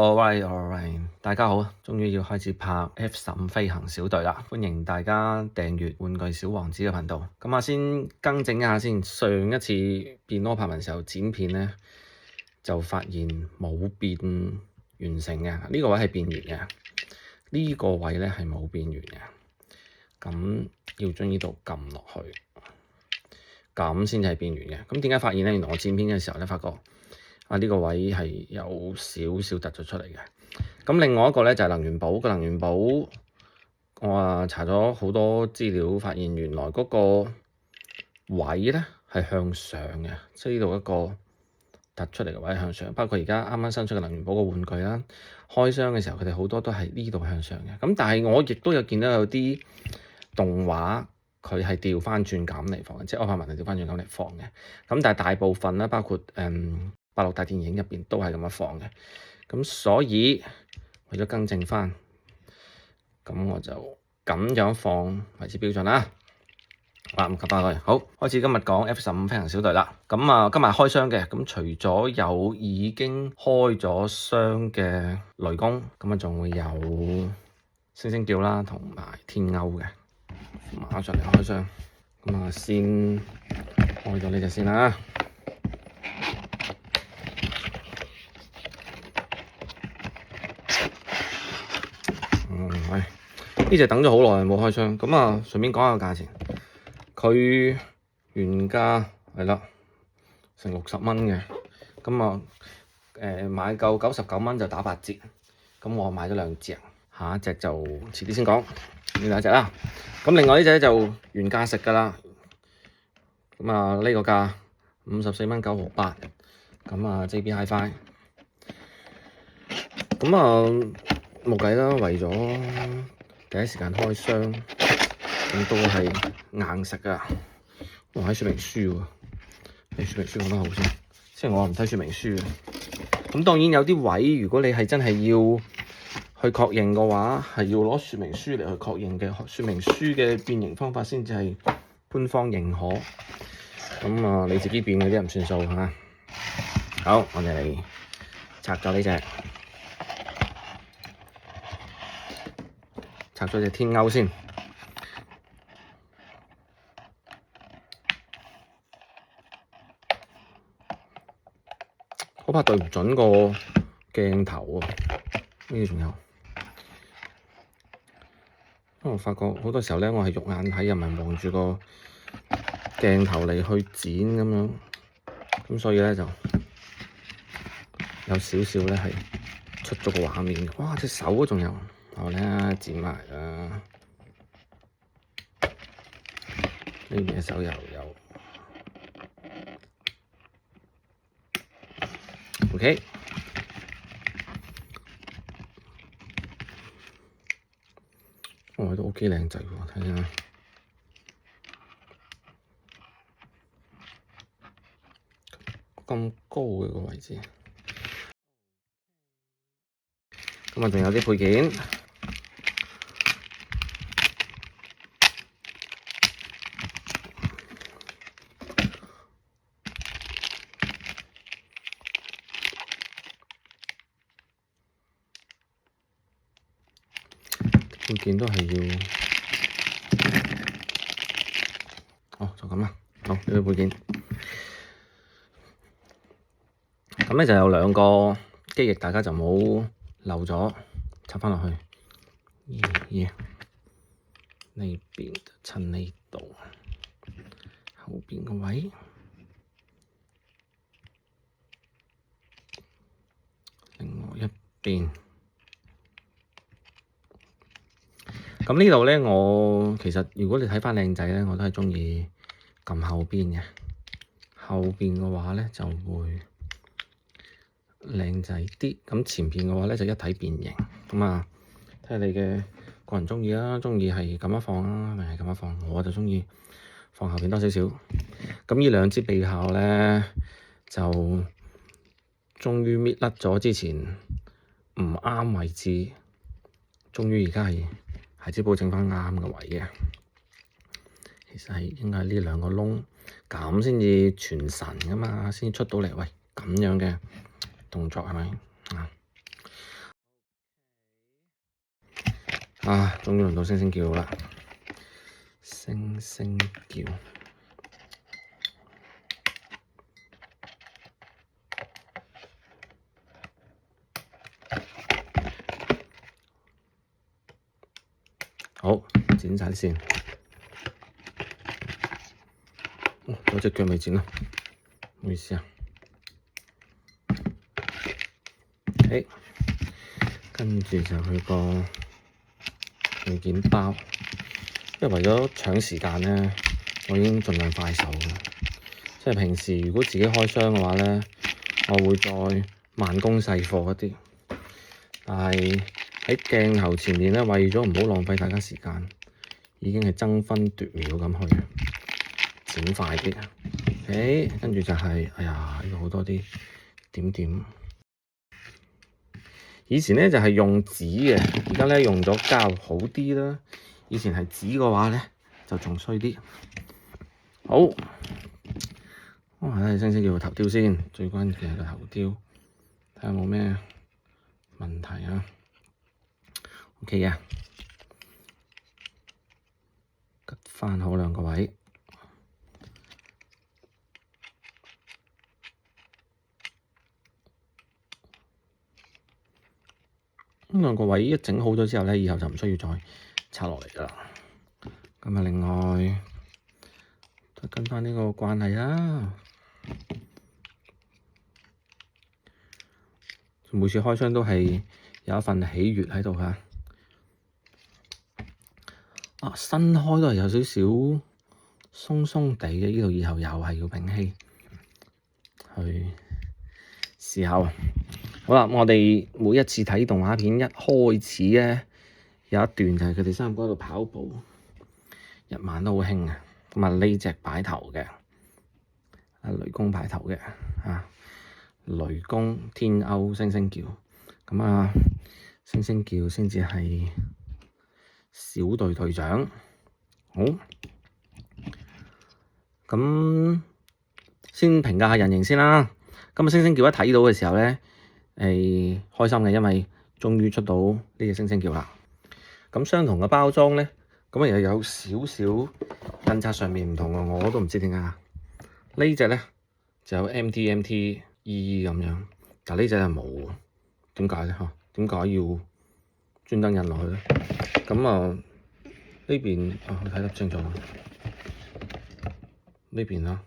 Alright，大家好，終於要開始拍 F15飛行小隊啦！歡迎大家訂閱玩具小王子嘅頻道。咁先更正一下先，上一次變魔拍文時候剪片呢，就發現冇變完成嘅，呢個位係變完嘅，呢個位呢係冇變完嘅。咁要將呢度撳落去，咁先至係變完嘅。咁點解發現呢？原來我剪片嘅時候呢，發覺呢個位係有少少突咗出嚟嘅。咁另外一個咧就係能源寶，個能源寶我查咗好多資料，發現原來嗰個位咧係向上嘅，即係呢度一個突出嚟嘅位向上。包括而家啱啱新出嘅能源寶個玩具啦，開箱嘅時候佢哋好多都係呢度向上嘅。咁但係我亦都有見到有啲動畫佢係調翻轉咁嚟放嘅，即係柯柏文係調翻轉咁嚟放嘅。咁但係大部分咧，包括百樂大電影入邊都係咁樣放嘅，咁所以為咗更正翻，咁我就咁樣放為之標準啦。好啦，咁吸翻去，好，開始今日講 F15飛行小隊啦。咁今日開箱嘅，咁除咗有已經開咗箱嘅雷公，咁仲會有星星吊啦，同埋天鷗嘅。馬上嚟開箱，咁先開咗呢隻先啦。呢隻等咗好耐冇開箱，咁順便講下個價錢，佢原價係啦，成60蚊嘅，咁買夠99蚊就打8折，咁我買咗2隻，下一隻就遲啲先講，呢兩隻啦，咁另外呢隻就原價食㗎啦，咁呢個價54蚊9毫8，咁JB Hi-Fi，咁冇計啦，為咗第一時間開箱，咁都係硬食㗎。我睇說明書喎，睇說明書講得好先。雖然我唔睇說明書嘅。咁當然有啲位，如果你係真係要去確認嘅話，係要攞說明書嚟去確認嘅。說明書嘅變形方法先至係官方認可。咁你自己變嗰啲唔算數嚇。好，我哋嚟拆咗呢隻。拆咗隻天鷗先，我怕對唔準個鏡頭啊！呢度仲有，因為我發覺好多時候咧，我係肉眼睇，又唔係望住個鏡頭嚟去剪咁樣，咁所以咧就有少少咧係出咗個畫面。哇！隻手都仲有。好啦，剪埋啦。呢邊嘅手又有。OK。都 OK 靚仔喎，睇下。咁高嘅個位置。咁仲有啲配件。配件都係要，就咁啦。好，呢個配件。咁咧就有2個機翼，大家就冇漏咗，插返落去。呢邊襯呢度，後邊個位。另外一邊。咁呢度咧，我其實如果你睇返靚仔咧，我都係鍾意撳後邊嘅。後邊嘅話咧就會靚仔啲。咁前邊嘅話咧就一體變形。咁睇下你嘅個人鍾意啦，鍾意係咁樣放啦，定係咁樣放？我就鍾意放後邊多少少。咁呢2支臂效咧就終於搣甩咗之前唔啱位置，終於而家係只保證返啱嘅位嘅，其實係應該係呢2個窿咁先至傳神㗎嘛，先出到嚟。喂，咁樣嘅動作係咪？啊，終於輪到星星叫啦！星星叫，好，剪晒線。有隻腳未剪啊，唔好意思啊。OK，跟住就去個軟件包，因為為咗搶時間咧，我已經盡量快手嘅。即係平時如果自己開箱嘅話咧，我會再慢工細貨一啲。但係喺鏡頭前面咧，為咗唔好浪費大家時間，已經係爭分奪秒咁去剪快啲。OK，跟住就係，哎呀，呢度好多啲點點。以前咧就係用紙嘅，而家咧用咗膠好啲啦。以前係紙嘅話咧就仲衰啲。好，我睇星星叫個頭雕先，最關鍵係個頭雕，睇下冇咩問題啊。OK 嘅，吉翻好兩個位。咁兩個位一整好咗之後咧，以後就唔需要再拆落嚟㗎啦。咁啊，另外再跟翻呢個慣例啦。每次開箱都係有一份喜悅喺度㗎。啊，新開都係有少少鬆鬆地嘅，呢度以後又係要摒棄去試下。好啦，我哋每一次睇動畫片一開始咧，有一段就係佢哋三個喺度跑步，日晚都好興嘅。咁啊，呢隻擺頭嘅，雷公擺頭嘅啊，雷公天歐星星叫。咁啊，星星叫先至係小隊隊長。好，咁先評價下人形先啦。咁啊，星星叫一睇到嘅時候咧，開心嘅，因為終於出到呢隻星星叫啦。咁相同嘅包裝咧，咁啊又有少少印刷上面唔同嘅，我都唔知點解。呢隻咧就有 MTMTE 咁樣，但呢隻係冇喎。點解咧？點解要專登印落去咧？咁啊呢邊我睇得清楚啦。呢邊啊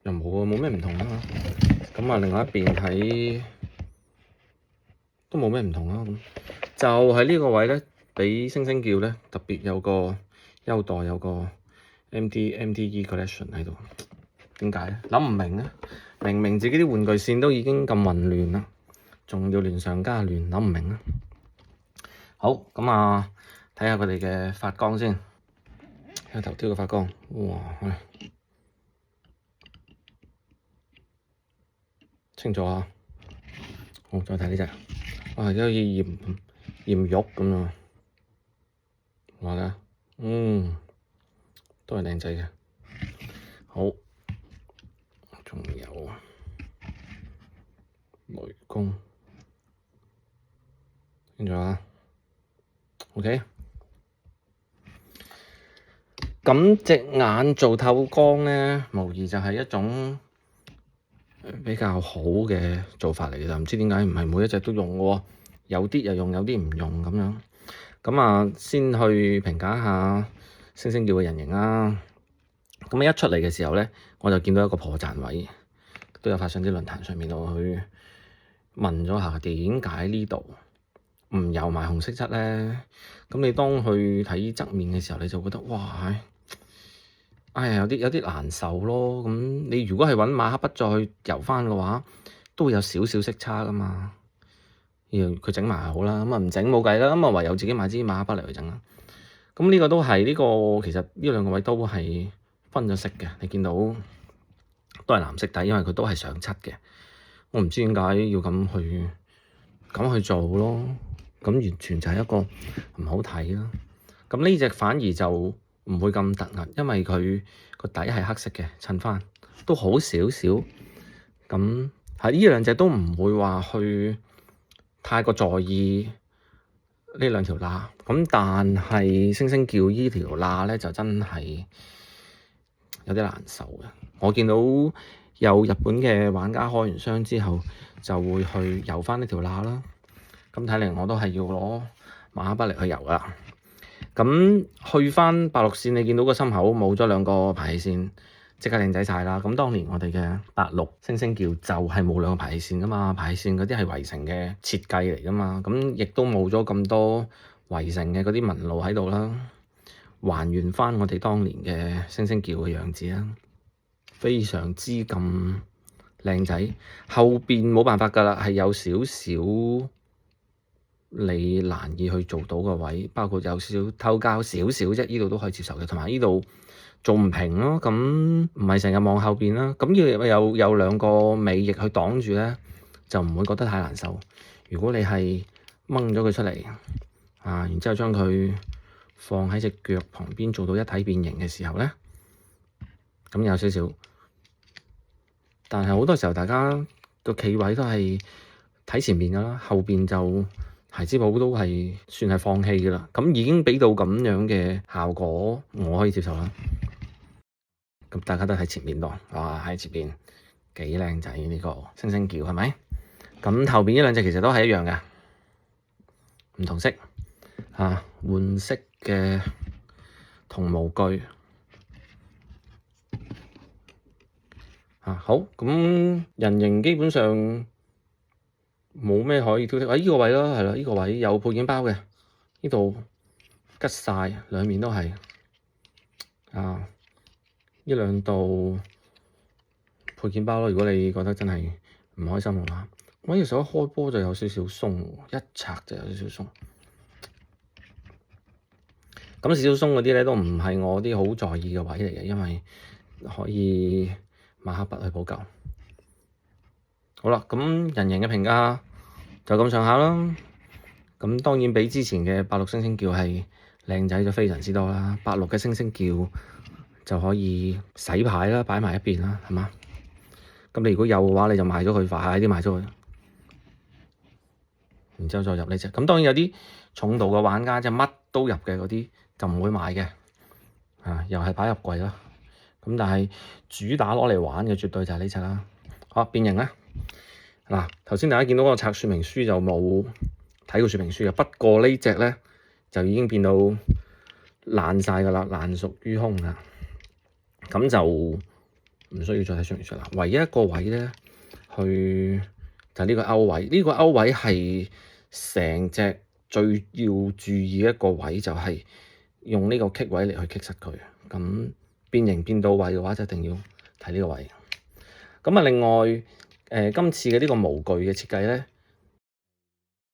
又冇喎，冇咩唔同啊嘛。咁啊另外一邊睇都冇咩唔同啊。咁就係呢個位咧，畀星星叫咧特別有個優待，有個 MTE collection 喺度。點解咧？諗唔明啊！明明自己啲玩具線都已經咁混亂啦，仲要亂上加亂，諗唔明啊！好，咁啊，睇下佢哋嘅發光先，睇下頭雕嘅發光，哇！清楚啊！好，再睇呢隻，哇，好似鹽肉咁啊！話咧，都係靚仔嘅。好，仲有雷公，清楚啊 ？OK。咁隻眼做透光咧，無疑就係一種比較好嘅做法嚟嘅，唔知點解唔係每一隻都用喎，有啲又用，有啲唔用咁樣。咁啊，先去評價一下星星叫嘅人形啦。咁一出嚟嘅時候咧，我就見到一個破綻位，都有發上啲論壇上面度去問咗下點解呢度唔油埋紅色漆咧？咁你當去睇側面嘅時候，你就覺得哇，哎呀，有啲難受咯。咁你如果係揾馬克筆再去油翻嘅話，都會有少少色差噶嘛。佢整埋好啦，咁啊唔整冇計啦，咁啊唯有自己買支馬克筆嚟去整啦。咁呢個都係呢個，其實呢兩個位都係分咗色嘅。你見到都係藍色底，因為佢都係上漆嘅。我唔知點解要咁去做咯。咁完全就係一個唔好睇啦。咁呢隻反而就唔會咁突兀，因為佢個底係黑色嘅，襯翻都好少少。咁係呢兩隻都唔會話去太過在意呢兩條罅，咁但係星星叫依條罅咧就真係有啲難受嘅。我見到有日本嘅玩家開完箱之後就會去油翻呢條罅啦。咁睇嚟我都係要攞馬克筆嚟去油啦。咁去翻白綠線，你見到個心口冇咗兩個排氣扇，即刻靚仔晒啦。咁當年我哋嘅白綠星星叫就係冇兩個排氣扇噶嘛，排氣扇嗰啲係圍城嘅設計嚟噶嘛。咁亦都冇咗咁多圍城嘅嗰啲紋路喺度啦，還原翻我哋當年嘅星星叫嘅樣子啦，非常之咁靚仔。後邊冇辦法噶啦，係有少少你難以去做到嘅位，包括有少少偷膠少少啫，呢度都可以接受嘅。同埋呢度做唔平咯，咁唔係成日望後邊啦，咁要有兩個尾翼去擋住咧，就唔會覺得太難受。如果你係掹咗佢出嚟然之後將佢放喺隻腳旁邊做到一體變形嘅時候咧，咁有少少，但係好多時候大家個企位都係睇前面噶啦，後邊就孩之寶都係算係放棄嘅啦。咁已經畀到咁樣嘅效果，我可以接受啦。咁大家都喺前面度，哇！喺前邊幾靚仔呢個星星叫係咪？咁後邊呢兩隻其實都係一樣嘅，唔同色換色嘅同模具好。咁人形基本上冇咩可以挑剔，呢個位咯，係啦，呢個位有配件包嘅，呢度吉晒，兩面都係呢兩度配件包咯。如果你覺得真係唔開心嘅話，我呢時候一開波就有少少鬆，一拆就有少少鬆。咁少少鬆嗰啲咧都唔係我啲好在意嘅位嚟嘅，因為可以馬克筆去補救。好啦，咁人形嘅評價就咁上下啦。咁當然比之前嘅白綠星星叫係靚仔咗非常之多啦。白綠嘅星星叫就可以洗牌啦，擺埋一邊啦，係嘛？咁你如果有嘅話，你就賣咗佢，快啲賣咗佢，然之後再入呢隻。咁當然有啲重度嘅玩家即係乜都入嘅嗰啲就唔會買嘅，又係擺入櫃啦。咁但係主打攞嚟玩嘅絕對就係呢隻啦。好，變形啦。嗱，頭先大家見到嗰個拆說明書就冇睇過說明書嘅，不過呢隻咧就已經變到爛晒㗎啦，爛熟於胸啦。咁就唔需要再睇說明書啦。唯一一個位咧，就係呢個勾位。呢個勾位係成隻最要注意一個位，就係用呢個棘位嚟去棘實佢。咁變形變到位嘅話，就一定要睇呢個位。咁另外今次嘅呢個模具嘅設計咧，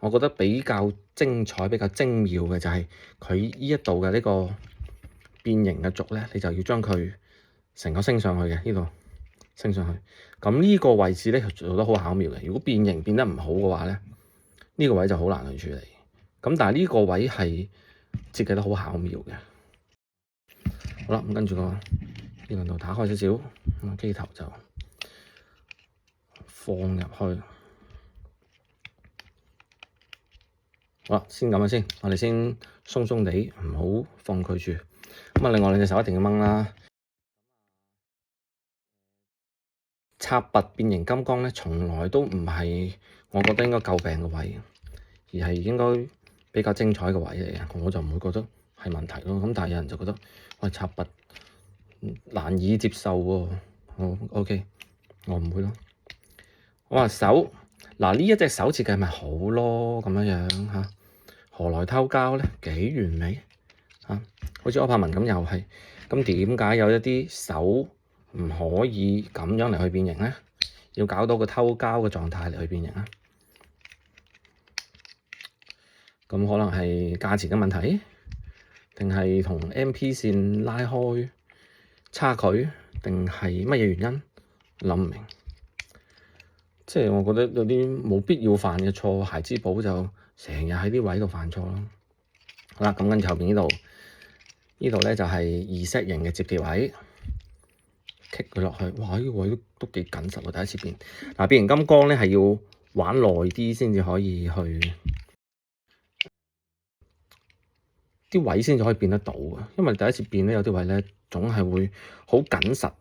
我覺得比較精彩、比較精妙嘅就係佢呢一度嘅呢個變形嘅軸咧，你就要將佢成個升上去嘅，呢度升上去。咁呢個位置咧做得好巧妙嘅。如果變形變得唔好嘅話咧，呢個位就好難去處理。咁但係呢個位係設計得好巧妙嘅。好啦，咁跟住呢兩度打開少少，咁機頭就放入去。好啦，先咁樣先，我哋先鬆鬆地，唔好放佢住。咁另外兩隻手一定要掹啦。插拔變形金剛咧，從來都唔係我覺得應該詬病嘅位，而係應該比較精彩嘅位嚟嘅。我就唔會覺得係問題咯。咁但係有人就覺得喂，插拔難以接受喎。OK，我唔會咯。我話手嗱，呢一隻手設計咪好咯，咁樣嚇，何來偷膠咧？幾完美嚇，好似柯柏文咁又係。咁點解有一啲手唔可以咁樣嚟去變形咧？要搞到個偷膠嘅狀態嚟去變形啊？咁可能係價錢嘅問題，定係同 MP 線拉開差距，定係乜嘢原因？諗唔明。即係我覺得有啲冇必要犯嘅錯，孩之寶就成日喺啲位度犯錯咯。好啦，咁跟住後邊呢度咧就係2set型嘅摺疊位，棘佢落去。哇！呢個位都幾緊實喎，第一次變。嗱，變形金剛咧係要玩耐啲先至可以去啲位先至可以變得到嘅，因為第一次變咧有啲位咧總係會好緊實，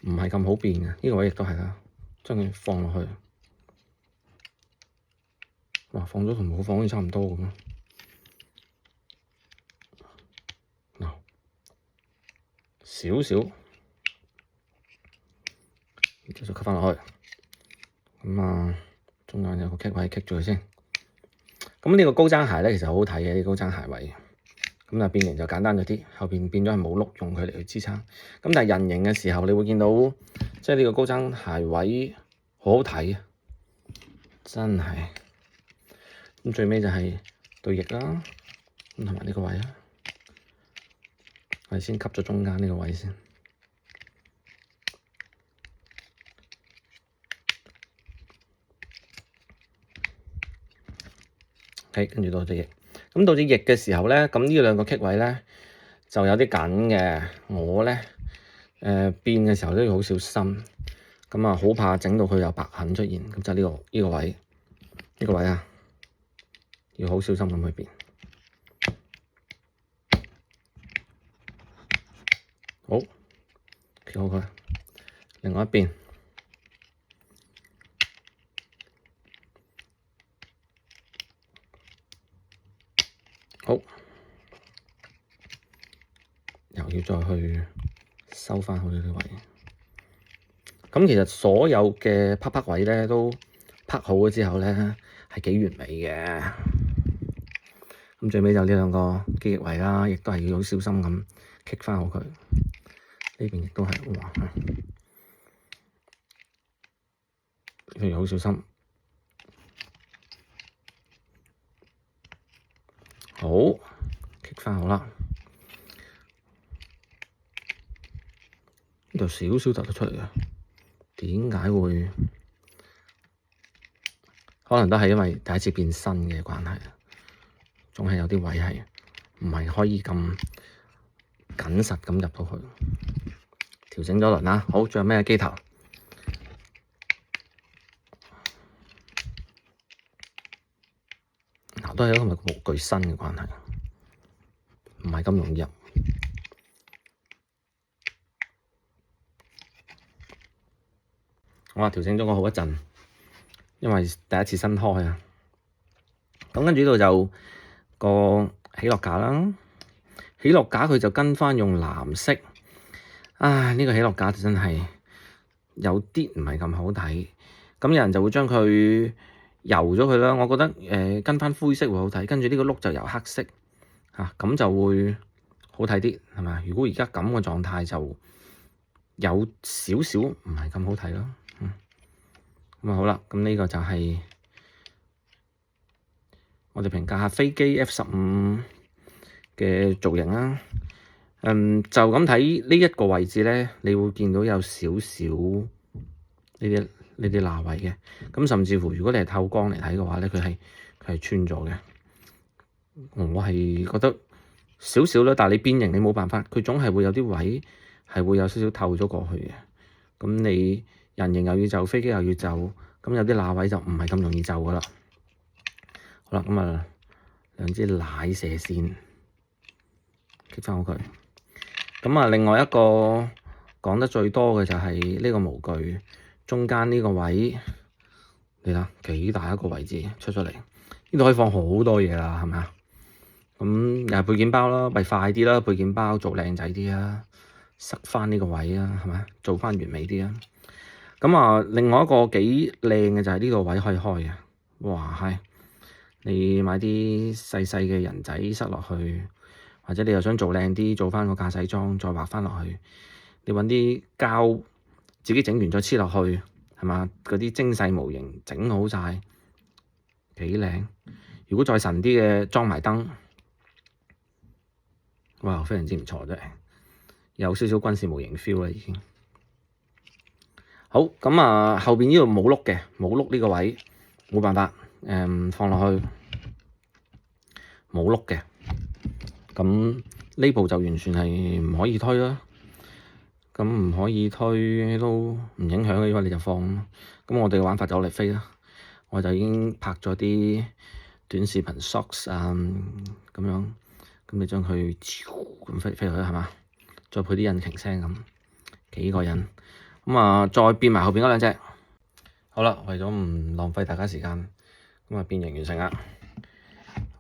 唔係咁好變嘅。呢個位亦都係啦，將佢放落去，哇！放咗同冇放好似差唔多咁啊！嗱，少少，繼續吸翻落去，咁啊，中間有個棘位棘住佢先。咁呢個高踭鞋咧，其實好好睇嘅，呢個高踭鞋位。咁啊，變形就簡單咗啲，後邊變咗係冇碌，用佢嚟去支撐。咁但係人形嘅時候，你會見到即係呢個高踭鞋位好好睇啊，真係。咁最尾就係對翼啦，咁同埋呢個位啦，我哋先吸咗中間呢個位先。跟住到隻翼，咁到隻翼嘅時候咧，咁呢兩個棘位咧就有啲緊嘅。我咧變嘅時候都要好小心，咁啊好怕整到佢有白痕出現。咁就呢個位，呢個位啊，要好小心咁去變。好，企好佢，另外一邊。好，又要再去收返好呢啲位。咁其實所有嘅啪啪位咧都拍好咗之後咧係幾完美嘅。咁最尾就呢兩個機翼位啦，亦都係要好小心咁棘返好佢。呢邊亦都係，哇！要好小心。好，棘返好啦。呢度少少突得出嚟嘅，點解會？可能都係因為第一次變身嘅關係，總係有啲位係唔係可以咁緊實咁入到去。調整咗輪啦，好，仲有咩機頭？都係因為模具身嘅關係，唔係咁容易入。我話調整咗個好一陣，因為第一次新開啊。咁跟住呢度就個起落架啦，起落架佢就跟翻用藍色。呢個起落架就真係有啲唔係咁好睇。咁有人就會將佢油咗佢啦，我覺得跟翻灰色會好睇，跟住呢個碌就油黑色咁就會好睇啲，係咪？如果而家咁嘅狀態就有少少唔係咁好睇咯。咁好啦，咁呢個就係我哋評價下飛機 F-15嘅造型啦。就咁睇呢一個位置咧，你會見到有少少呢啲罅位嘅。咁甚至乎，如果你係透光嚟睇嘅話咧，佢係穿咗嘅。我係覺得少少啦，但係你變形你冇辦法，佢總係會有啲位係會有少少透咗過去嘅。咁你人形又要就，飛機又要就，咁有啲罅位就唔係咁容易就噶啦。好啦，咁啊兩支奶射線貼翻好佢。咁啊，另外一個講得最多嘅就係呢個模具中間呢個位，你睇幾大一個位置出咗嚟，呢度可以放好多嘢啦，係咪啊？咁又係配件包啦，咪快啲啦，配件包做靚仔啲啊，塞翻呢個位啊，係咪？做翻完美啲啊！咁啊，另外一個幾靚嘅就係呢個位可以開嘅，哇係！你買啲細細嘅人仔塞落去，或者你又想做靚啲，做翻個駕駛裝再畫翻落去，你揾啲膠自己整完再黐落去，係嘛？嗰啲精細模型整好晒，幾靚！如果再神啲嘅裝埋燈，哇，非常之唔錯啫，有少少軍事模型 feel 啦已經。好，咁啊，後邊呢度冇碌嘅，冇碌呢個位冇辦法，放落去冇碌嘅，咁呢部就完全係唔可以推啦。咁唔可以推都唔影響嘅，因為你就放。咁我哋嘅玩法就攞嚟飛啦。我就已經拍咗啲短視頻 shorts 啊咁樣，咁你將佢咁飛飛落去係嘛？再配啲引擎聲咁，幾個人咁啊，再變埋後邊嗰兩隻。好啦，為咗唔浪費大家時間，咁啊變形完成啦。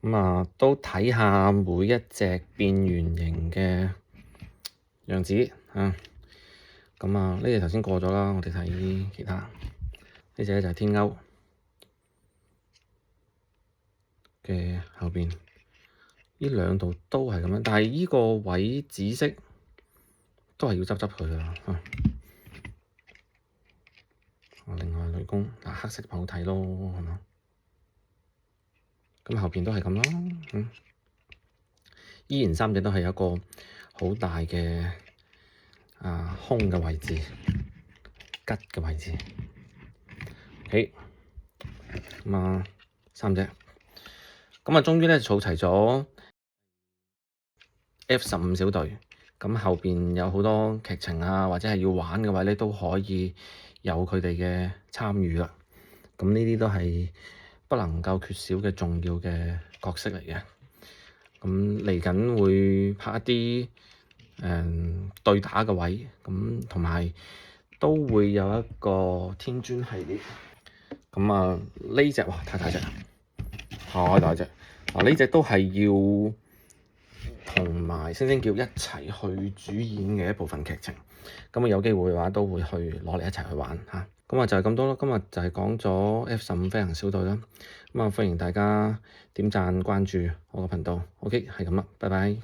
咁啊都睇下每一隻變完形嘅樣子啊。咁啊呢隻頭先過咗啦，我哋睇其他。呢隻咧就係天鈎嘅後邊，呢兩度都係咁樣，但係呢個位紫色都係要執佢噶啦。另外雷公嗱，黑色好睇咯，係嘛？咁後邊都係咁咯。依然三隻都係有一個好大嘅空嘅位置，吉嘅位置。OK，咁啊三隻，咁啊終於咧儲齊咗 F15小隊。咁後邊有好多劇情啊，或者係要玩嘅話咧，都可以有佢哋嘅參與啦。咁呢啲都係不能夠缺少嘅重要嘅角色嚟嘅。咁嚟緊會拍一啲對打嘅位，咁同埋都會有一個天尊系列。咁啊呢隻哇太大隻，太大隻嗱！呢隻都係要同埋星星叫一齊去主演嘅一部分劇情。咁啊有機會嘅話都會去攞嚟一齊去玩嚇。咁啊就係咁多咯。今日就係講咗 F15飛行小隊啦。咁啊歡迎大家點讚關注我個頻道。OK 係咁啦，拜拜。